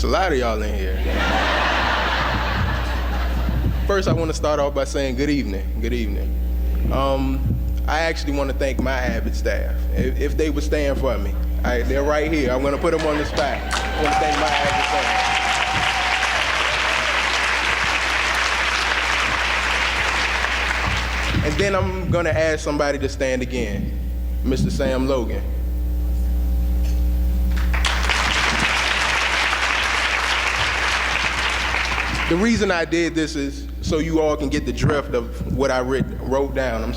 It's a lot of y'all in here. First, I want to start off by saying good evening. Good evening. I actually want to thank my AVID staff. If they would stand for me. They're right here. I'm going to put them on the spot. I want to thank my AVID staff. And then I'm going to ask somebody to stand again. Mr. Sam Logan. The reason I did this is so you all can get the drift of what I wrote down,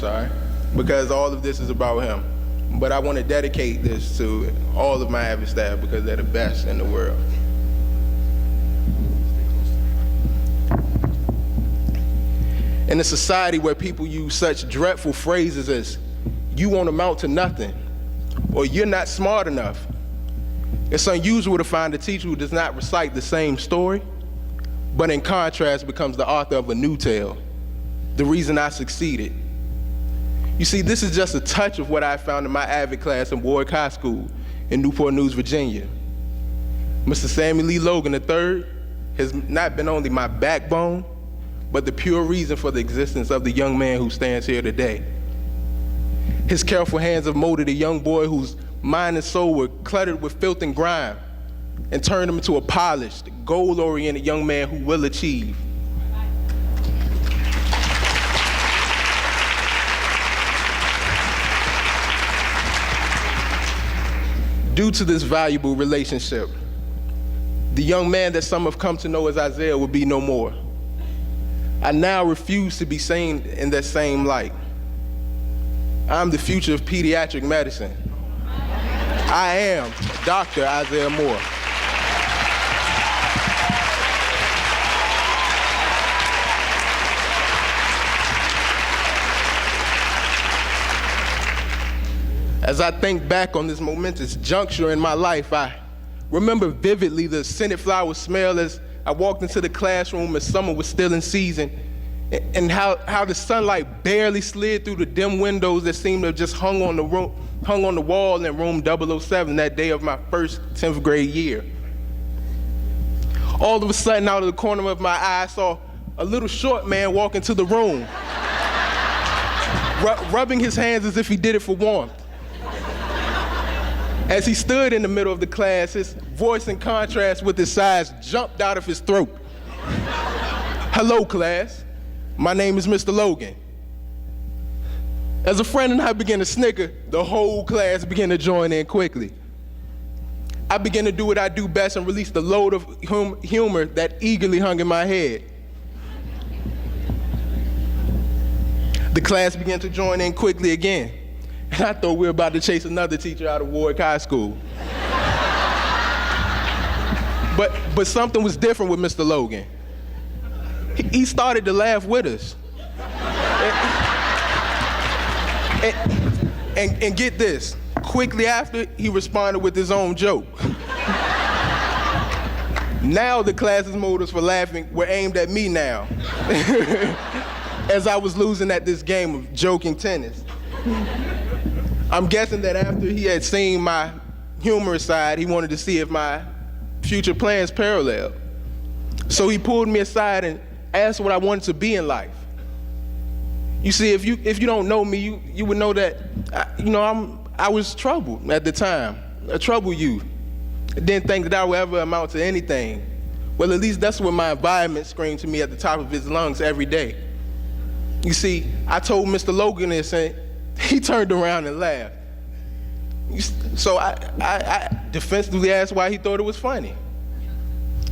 because all of this is about him. But I want to dedicate this to all of my AVID staff because they're the best in the world. In a society where people use such dreadful phrases as, "you won't amount to nothing," or "you're not smart enough," it's unusual to find a teacher who does not recite the same story, but in contrast becomes the author of a new tale, The Reason I Succeeded. You see, this is just a touch of what I found in my AVID class in Warwick High School in Newport News, Virginia. Mr. Samuel Lee Logan III has not been only my backbone, but the pure reason for the existence of the young man who stands here today. His careful hands have molded a young boy whose mind and soul were cluttered with filth and grime and turned him into a polished, goal-oriented young man who will achieve. Due to this valuable relationship, the young man that some have come to know as Isaiah will be no more. I now refuse to be seen in that same light. I'm the future of pediatric medicine. I am Dr. Isaiah Moore. As I think back on this momentous juncture in my life, I remember vividly the scented flower smell as I walked into the classroom as summer was still in season, and how the sunlight barely slid through the dim windows that seemed to have just hung on the wall in room 007 that day of my first 10th grade year. All of a sudden, out of the corner of my eye, I saw a little short man walk into the room, rubbing his hands as if he did it for warmth. As he stood in the middle of the class, his voice in contrast with his size jumped out of his throat. "Hello, class. My name is Mr. Logan." As a friend and I began to snicker, the whole class began to join in quickly. I began to do what I do best and release the load of humor that eagerly hung in my head. The class began to join in quickly again. And I thought we were about to chase another teacher out of Warwick High School. But something was different with Mr. Logan. He started to laugh with us. And get this, quickly after, he responded with his own joke. Now the class's motives for laughing were aimed at me now, as I was losing at this game of joking tennis. I'm guessing that after he had seen my humorous side, he wanted to see if my future plans paralleled. So he pulled me aside and asked what I wanted to be in life. You see, if you don't know me, you would know that I was troubled at the time, a troubled youth. I didn't think that I would ever amount to anything. Well, at least that's what my environment screamed to me at the top of his lungs every day. You see, I told Mr. Logan this, and he turned around and laughed. So I defensively asked why he thought it was funny.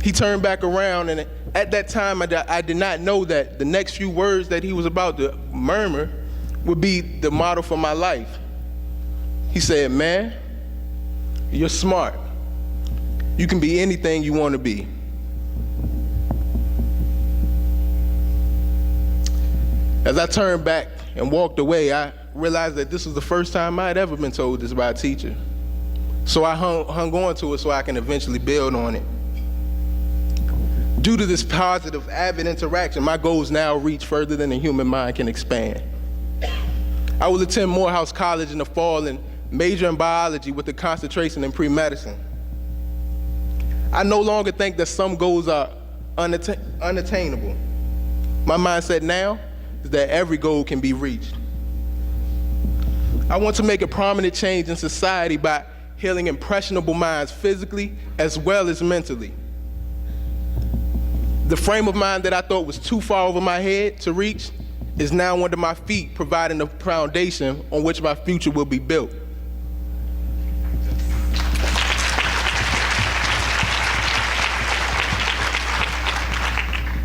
He turned back around, and at that time, I did not know that the next few words that he was about to murmur would be the motto for my life. He said, "Man, you're smart. You can be anything you want to be." As I turned back and walked away, I realized that this was the first time I had ever been told this by a teacher. So I hung on to it so I can eventually build on it. Due to this positive, AVID interaction, my goals now reach further than the human mind can expand. I will attend Morehouse College in the fall and major in biology with a concentration in pre-medicine. I no longer think that some goals are unattainable. My mindset now is that every goal can be reached. I want to make a prominent change in society by healing impressionable minds physically as well as mentally. The frame of mind that I thought was too far over my head to reach is now under my feet, providing the foundation on which my future will be built.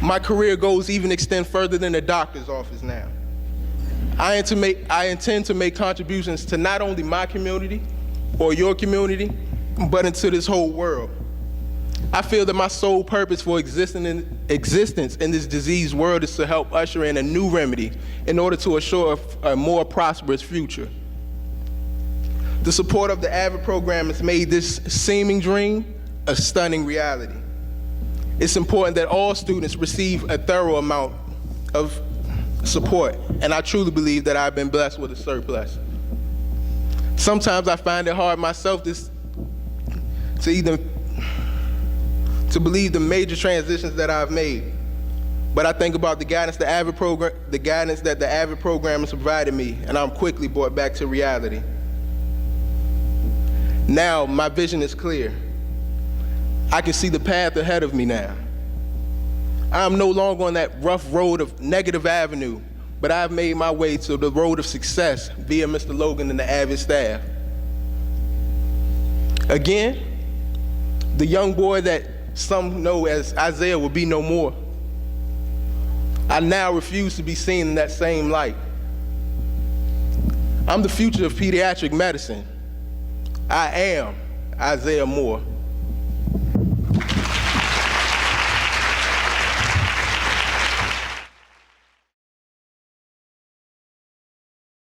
My career goals even extend further than the doctor's office now. I intend to make contributions to not only my community or your community, but into this whole world. I feel that my sole purpose for existence in this diseased world is to help usher in a new remedy in order to assure a more prosperous future. The support of the AVID program has made this seeming dream a stunning reality. It's important that all students receive a thorough amount of support, and I truly believe that I've been blessed with a surplus. Sometimes I find it hard myself to believe the major transitions that I've made, but I think about the guidance that the AVID program has provided me, and I'm quickly brought back to reality. Now my vision is clear. I can see the path ahead of me now. I'm no longer on that rough road of negative avenue, but I've made my way to the road of success via Mr. Logan and the AVID staff. Again, the young boy that some know as Isaiah will be no more. I now refuse to be seen in that same light. I'm the future of pediatric medicine. I am Isaiah Moore.